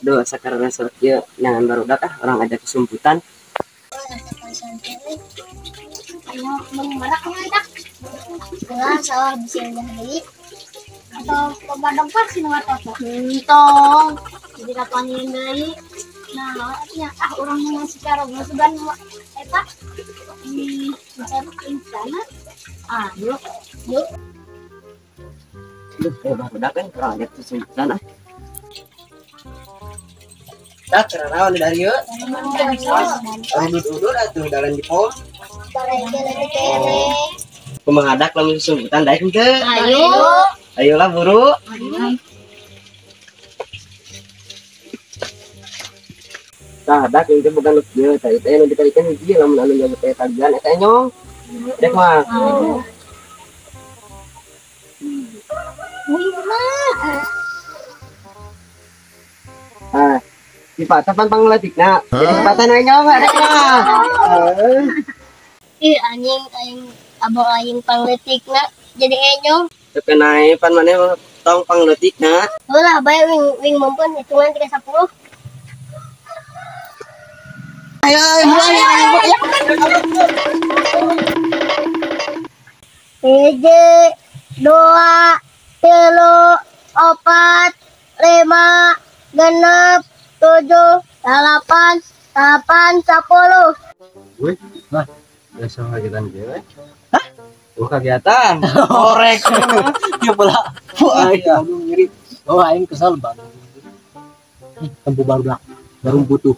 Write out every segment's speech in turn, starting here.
do sakarana sortio nangan barudak orang ada kesumputan. Ayo mengmarak ngantak. Gelas sawah bisa dari atau pemadam vaksin atau tong jadi kapan dari nah artinya orang yang secara sudah eta di sana yuk Barudak kan orang ada kesumputan tak kerana dari yuk udur atuh dalan di pom pemahadak lamun kesumputan daek henteu ayolah buru tah dak itu bukan lucu tadi teh nu ditarikan hiji lamun anu nyawa teh tagihan eta nyong dek mah sifatan pangletikna jadi sifatan we nyong dek mah anjing abang aing pangletikna jadi enyong kekenai pan maneh tong pangletikna ulah bae wing mumpun hitungan 30 ayo hiji 2 3 4 5 6 7 8 10 wih nah biasa kegiatan cewek kegiatan korek dia pula aduh ngiri aing kesal banget tempu barudak baru butuh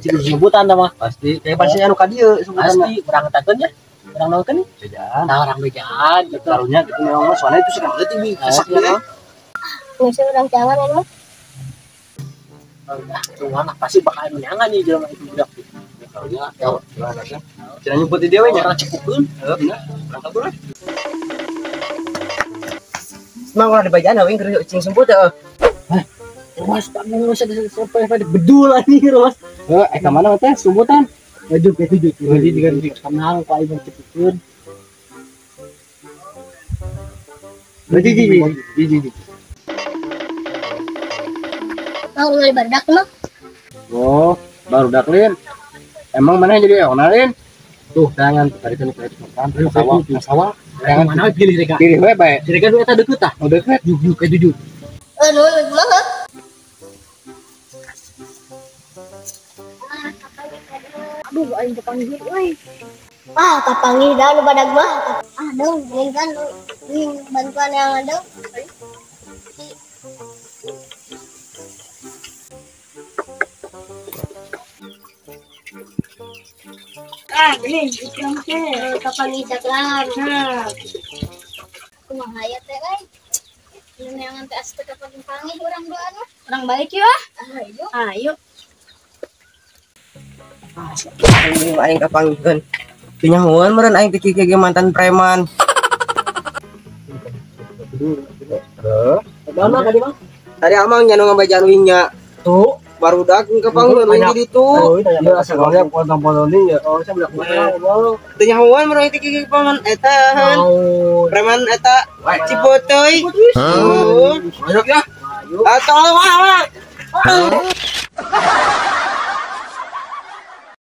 sebutan mah pasti kayak pasti anu ka dieu pasti urang ngetakeun ya urang naon nih bejaan orang bejaan gitu karunya gitu memang soalnya itu sudah tinggi kesaknya ngisi urang jangan emang Tuhan pasti bakal nyangan nih jelema itu budak. Karunya ya gimana sih? Cenah nyebut di dewe nya. Orang cekukeun. Heeh, bener. Urang kabur we. Semang ulah dibajaan euing keur cing semput teh. Ruas tamu sampai pada bedul anjing ruas. Ka mana teh sumbutan? Aduh ke 7 jadi diganti kenal ku aing cekukeun. Ji. mau ngali barudak mah Oh, barudak Lin. Emang mana jadi onalin? Tuh, jangan tadi kan makan sawah. Jangan mana pilih reka. Pilih we bae. Reka dulu eta deukeut tah. Oh, deket. Jujuk ke 7. nu mah aduh aing kepanggil euy kapanggih dah nu badag mah dong ini kan ini bantuan yang ada ini ikan teh kapanggih caklar kumaha ya teh euy neangan teh asup ka panggih urang doa orang baik ya ayo Aing kapanggikeun. Pinyahuan meureun aing teh kieu mantan preman. Mana tadi mah? Tadi amang nya nu ngabajaan wingnya. Tuh, barudak kapanggikeun wing di ditu. Ieu asalnya potong-potongin ya. Oh, saya bilang Teu nyahuan meureun teh kieu paman eta. Preman eta Cipoteuy. Ayo ya. Ayo. Tolong